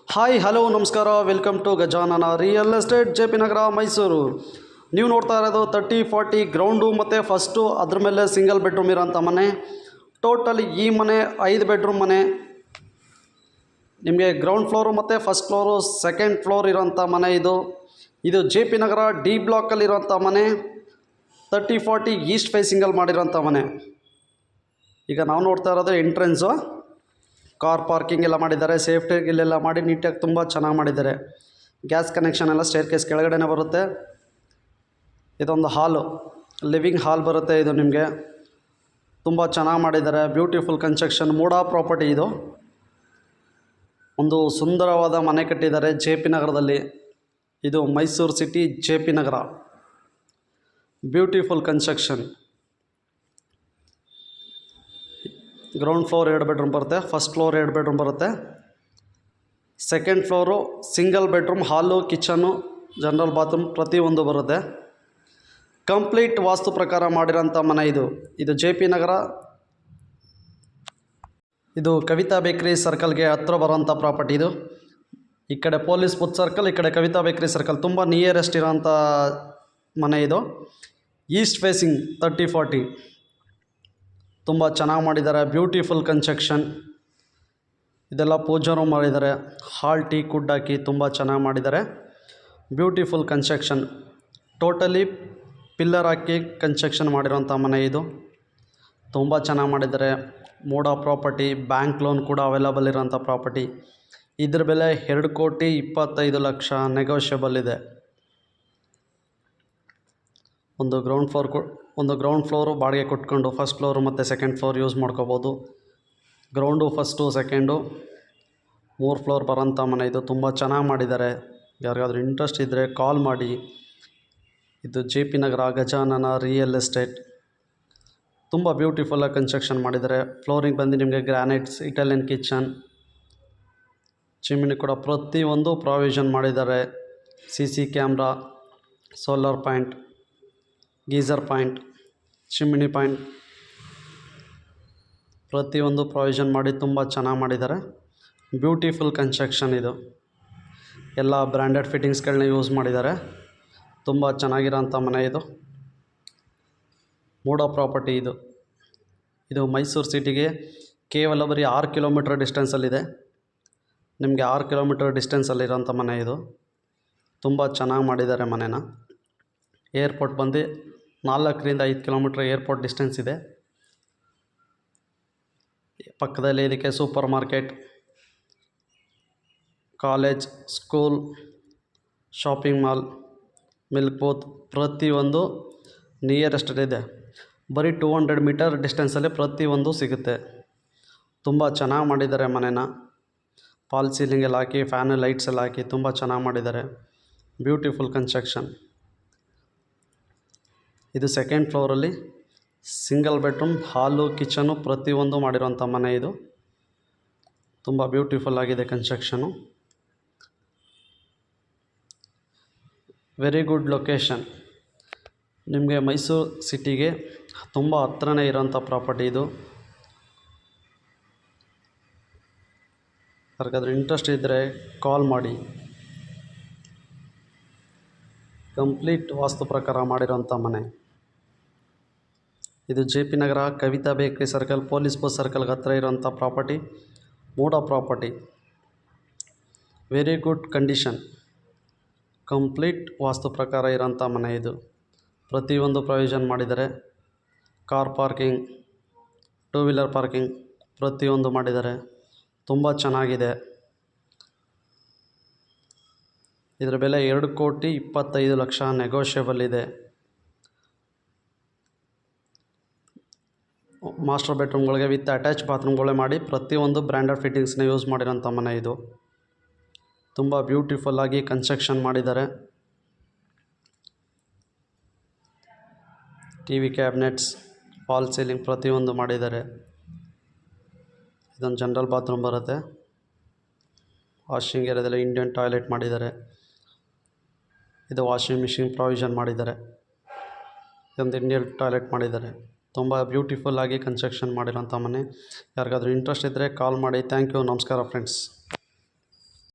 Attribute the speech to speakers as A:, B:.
A: Hi hello ನಮಸ್ಕಾರ, welcome to Gajanana real estate, JP Nagar, Mysuru. ನೀವು ನೋಡ್ತಾ ಇರೋದು 30-40 ಗ್ರೌಂಡು ಮತ್ತು ಫಸ್ಟು ಅದ್ರ ಮೇಲೆ ಸಿಂಗಲ್ ಬೆಡ್ರೂಮ್ ಇರೋಂಥ ಮನೆ. ಟೋಟಲ್ ಈ ಮನೆ 5 ಬೆಡ್ರೂಮ್ ಮನೆ. ನಿಮಗೆ ಗ್ರೌಂಡ್ ಫ್ಲೋರು ಮತ್ತು ಫಸ್ಟ್ ಫ್ಲೋರು ಸೆಕೆಂಡ್ ಫ್ಲೋರ್ ಇರೋಂಥ ಮನೆ ಇದು. JP ನಗರ D ಬ್ಲಾಕಲ್ಲಿರೋಂಥ ಮನೆ. 30-40 ಈಸ್ಟ್ ಫೇಸಿಂಗಲ್ಲಿ ಮಾಡಿರೋಂಥ ಮನೆ. ಈಗ ನಾವು ನೋಡ್ತಾ ಇರೋದು ಎಂಟ್ರೆನ್ಸು. ಕಾರ್ ಪಾರ್ಕಿಂಗ್ ಎಲ್ಲ ಮಾಡಿದ್ದಾರೆ, ಸೇಫ್ಟಿಗೆಲ್ಲ ಮಾಡಿ ನೀಟಾಗಿ ತುಂಬ ಚೆನ್ನಾಗಿ ಮಾಡಿದ್ದಾರೆ. ಗ್ಯಾಸ್ ಕನೆಕ್ಷನ್ ಎಲ್ಲ ಸ್ಟೇರ್ ಕೇಸ್ ಕೆಳಗಡೆನೇ ಬರುತ್ತೆ. ಇದೊಂದು ಹಾಲು, ಲಿವಿಂಗ್ ಹಾಲ್ ಬರುತ್ತೆ. ಇದು ನಿಮಗೆ ತುಂಬ ಚೆನ್ನಾಗಿ ಮಾಡಿದ್ದಾರೆ. Beautiful construction, MUDA property. ಇದು ಒಂದು ಸುಂದರವಾದ ಮನೆ ಕಟ್ಟಿದ್ದಾರೆ JP ನಗರದಲ್ಲಿ. ಇದು Mysuru city, JP Nagar. Beautiful construction. Ground floor 2 bedroom ಬರುತ್ತೆ, ಫಸ್ಟ್ ಫ್ಲೋರ್ 2 ಬೆಡ್ರೂಮ್ ಬರುತ್ತೆ, second floor single bedroom, hall, kitchen, general bathroom ಪ್ರತಿಯೊಂದು ಬರುತ್ತೆ. ಕಂಪ್ಲೀಟ್ ವಾಸ್ತು ಪ್ರಕಾರ ಮಾಡಿರೋಂಥ ಮನೆ ಇದು. JP ನಗರ. ಇದು ಕವಿತಾ ಬೇಕ್ರಿ ಸರ್ಕಲ್ಗೆ ಹತ್ತಿರ ಬರೋಂಥ ಪ್ರಾಪರ್ಟಿ. ಇದು ಈ ಕಡೆ ಪೊಲೀಸ್ ಬೂತ್ ಸರ್ಕಲ್, ಈ ಕಡೆ ಕವಿತಾ ಬೇಕ್ರಿ ಸರ್ಕಲ್, ತುಂಬ ನಿಯರೆಸ್ಟ್ ಇರೋಂಥ ಮನೆ ಇದು. ಈಸ್ಟ್ ಫೇಸಿಂಗ್ 30-40 ತುಂಬ ಚೆನ್ನಾಗಿ ಮಾಡಿದ್ದಾರೆ. Beautiful construction. ಇದೆಲ್ಲ ಪೂಜಾ ರೂಮ್ ಮಾಡಿದ್ದಾರೆ. ಹಾಲ್, ಟೀ ಕುಡ್ ಹಾಕಿ ತುಂಬ ಚೆನ್ನಾಗಿ ಮಾಡಿದ್ದಾರೆ. Beautiful construction. ಟೋಟಲಿ ಪಿಲ್ಲರ್ ಹಾಕಿ ಕನ್ಸ್ಟ್ರಕ್ಷನ್ ಮಾಡಿರೋಂಥ ಮನೆ ಇದು. ತುಂಬ ಚೆನ್ನಾಗಿ ಮಾಡಿದ್ದಾರೆ. ಮೂಡಾ ಪ್ರಾಪರ್ಟಿ, ಬ್ಯಾಂಕ್ ಲೋನ್ ಕೂಡ ಅವೈಲಬಲ್ ಇರೋಂಥ ಪ್ರಾಪರ್ಟಿ. ಇದ್ರ ಬೆಲೆ 2,25,00,000 ನೆಗೋಷಿಯಬಲ್ ಇದೆ. ಒಂದು ಗ್ರೌಂಡ್ ಫ್ಲೋರು ಬಾಡಿಗೆ ಕೊಟ್ಕೊಂಡು ಫಸ್ಟ್ ಫ್ಲೋರು ಮತ್ತು ಸೆಕೆಂಡ್ ಫ್ಲೋರ್ ಯೂಸ್ ಮಾಡ್ಕೋಬೋದು. ಗ್ರೌಂಡು ಫಸ್ಟು ಸೆಕೆಂಡು 3 ಫ್ಲೋರ್ ಬರೋಂಥ ಮನೆ ಇದು. ತುಂಬ ಚೆನ್ನಾಗಿ ಮಾಡಿದ್ದಾರೆ. ಯಾರಿಗಾದ್ರೂ ಇಂಟ್ರೆಸ್ಟ್ ಇದ್ದರೆ ಕಾಲ್ ಮಾಡಿ. JP ನಗರ, ಗಜಾನನ ರಿಯಲ್ ಎಸ್ಟೇಟ್. ತುಂಬ ಬ್ಯೂಟಿಫುಲ್ಲಾಗಿ ಕನ್ಸ್ಟ್ರಕ್ಷನ್ ಮಾಡಿದ್ದಾರೆ. ಫ್ಲೋರಿಂಗ್ ಬಂದು ನಿಮಗೆ ಗ್ರಾನೈಟ್ಸ್, ಇಟಾಲಿಯನ್ ಕಿಚನ್, ಚಿಮ್ನಿ ಕೂಡ ಪ್ರತಿಯೊಂದು ಪ್ರಾವಿಷನ್ ಮಾಡಿದ್ದಾರೆ. CC camera, solar point, geyser point, chimney point ಪ್ರತಿಯೊಂದು ಪ್ರಾವಿಷನ್ ಮಾಡಿ ತುಂಬ ಚೆನ್ನಾಗಿ ಮಾಡಿದ್ದಾರೆ. Beautiful construction. ಇದು ಎಲ್ಲ ಬ್ರ್ಯಾಂಡೆಡ್ ಫಿಟ್ಟಿಂಗ್ಸ್ಗಳನ್ನ ಯೂಸ್ ಮಾಡಿದ್ದಾರೆ. ತುಂಬ ಚೆನ್ನಾಗಿರೋಂಥ ಮನೆ ಇದು. ಮೂಡಾ ಪ್ರಾಪರ್ಟಿ. ಇದು ಮೈಸೂರು ಸಿಟಿಗೆ ಕೇವಲ ಬರೀ 6 ಕಿಲೋಮೀಟರ್ ಡಿಸ್ಟೆನ್ಸಲ್ಲಿದೆ. ನಿಮಗೆ 6 ಕಿಲೋಮೀಟರ್ ಡಿಸ್ಟೆನ್ಸಲ್ಲಿರೋಂಥ ಮನೆ ಇದು. ತುಂಬ ಚೆನ್ನಾಗಿ ಮಾಡಿದ್ದಾರೆ ಮನೆನ. ಏರ್ಪೋರ್ಟ್ ಬಂದು 4-5 ಕಿಲೋಮೀಟ್ರ್ ಏರ್ಪೋರ್ಟ್ ಡಿಸ್ಟೆನ್ಸ್ ಇದೆ. ಪಕ್ಕದಲ್ಲಿ ಇದಕ್ಕೆ super market, college, school, shopping mall, milk booth ಪ್ರತಿಯೊಂದು ನಿಯರೆಸ್ಟ್ ಇದೆ. ಬರೀ 200 ಮೀಟರ್ ಡಿಸ್ಟೆನ್ಸಲ್ಲಿ ಪ್ರತಿಯೊಂದು ಸಿಗುತ್ತೆ. ತುಂಬ ಚೆನ್ನಾಗಿ ಮಾಡಿದ್ದಾರೆ ಮನೆನ. ಫಾಲ್ ಸೀಲಿಂಗ್ ಎಲ್ಲ ಹಾಕಿ, ಫ್ಯಾನು, ಲೈಟ್ಸ್ ಎಲ್ಲ ಹಾಕಿ ತುಂಬ ಚೆನ್ನಾಗಿ ಮಾಡಿದ್ದಾರೆ. Beautiful construction. ಇದು ಸೆಕೆಂಡ್ ಫ್ಲೋರಲ್ಲಿ ಸಿಂಗಲ್ ಬೆಡ್ರೂಮ್, ಹಾಲು, ಕಿಚನು ಪ್ರತಿಯೊಂದು ಮಾಡಿರೋಂಥ ಮನೆ ಇದು. ತುಂಬ ಬ್ಯೂಟಿಫುಲ್ ಆಗಿದೆ ಕನ್ಸ್ಟ್ರಕ್ಷನು. Very good location. ನಿಮಗೆ ಮೈಸೂರು ಸಿಟಿಗೆ ತುಂಬ ಹತ್ರನೇ ಇರೋಂಥ ಪ್ರಾಪರ್ಟಿ ಇದು. ಯಾರಿಗಾದ್ರೂ ಇಂಟ್ರೆಸ್ಟ್ ಇದ್ದರೆ ಕಾಲ್ ಮಾಡಿ. ಕಂಪ್ಲೀಟ್ ವಾಸ್ತು ಪ್ರಕಾರ ಮಾಡಿರೋಂಥ ಮನೆ. JP ನಗರ, ಕವಿತಾ ಬೇಕ್ರಿ ಸರ್ಕಲ್, ಪೊಲೀಸ್ ಬಸ್ ಸರ್ಕಲ್ಗೆ ಹತ್ತಿರ ಇರೋಂಥ property. MUDA property. Very good condition. Complete vastu ಪ್ರಕಾರ ಇರೋಂಥ ಮನೆ ಇದು. ಪ್ರತಿಯೊಂದು ಪ್ರಾವಿಷನ್ ಮಾಡಿದ್ದಾರೆ. ಕಾರ್ ಪಾರ್ಕಿಂಗ್, 2 ವೀಲರ್ ಪಾರ್ಕಿಂಗ್ ಪ್ರತಿಯೊಂದು ಮಾಡಿದ್ದಾರೆ. ತುಂಬ ಚೆನ್ನಾಗಿದೆ. ಇದರ ಬೆಲೆ 2,25,00,000 ನೆಗೋಷಿಯಬಲ್ ಇದೆ. ಮಾಸ್ಟರ್ ಬೆಡ್ರೂಮ್ಗಳಿಗೆ ವಿತ್ ಅಟ್ಯಾಚ್ ಬಾತ್ರೂಮ್ಗಳೇ ಮಾಡಿ ಪ್ರತಿಯೊಂದು ಬ್ರ್ಯಾಂಡೆಡ್ ಫಿಟ್ಟಿಂಗ್ಸ್ನ ಯೂಸ್ ಮಾಡಿರೋಂಥ ಮನೆ ಇದು. ತುಂಬ ಬ್ಯೂಟಿಫುಲ್ಲಾಗಿ ಕನ್ಸ್ಟ್ರಕ್ಷನ್ ಮಾಡಿದ್ದಾರೆ. TV ಕ್ಯಾಬಿನೆಟ್ಸ್, ಫಾಲ್ ಸೀಲಿಂಗ್ ಪ್ರತಿಯೊಂದು ಮಾಡಿದ್ದಾರೆ. ಇದೊಂದು ಜನರಲ್ ಬಾತ್ರೂಮ್ ಬರುತ್ತೆ. ವಾಷಿಂಗ್ ಏರಿಯಾದಲ್ಲಿ ಇಂಡಿಯನ್ ಟಾಯ್ಲೆಟ್ ಮಾಡಿದ್ದಾರೆ. ಇದು ವಾಷಿಂಗ್ ಮಿಷಿನ್ ಪ್ರಾವಿಷನ್ ಮಾಡಿದ್ದಾರೆ. ಇದೊಂದು ಇಂಡಿಯನ್ ಟಾಯ್ಲೆಟ್ ಮಾಡಿದ್ದಾರೆ. ತುಂಬ ಬ್ಯೂಟಿಫುಲ್ಲಾಗಿ ಕನ್ಸ್ಟ್ರಕ್ಷನ್ ಮಾಡಿರೋಂಥ ಮನೆ. ಯಾರಿಗಾದ್ರೂ ಇಂಟ್ರೆಸ್ಟ್ ಇದ್ದರೆ ಕಾಲ್ ಮಾಡಿ. Thank you. ನಮಸ್ಕಾರ ಫ್ರೆಂಡ್ಸ್.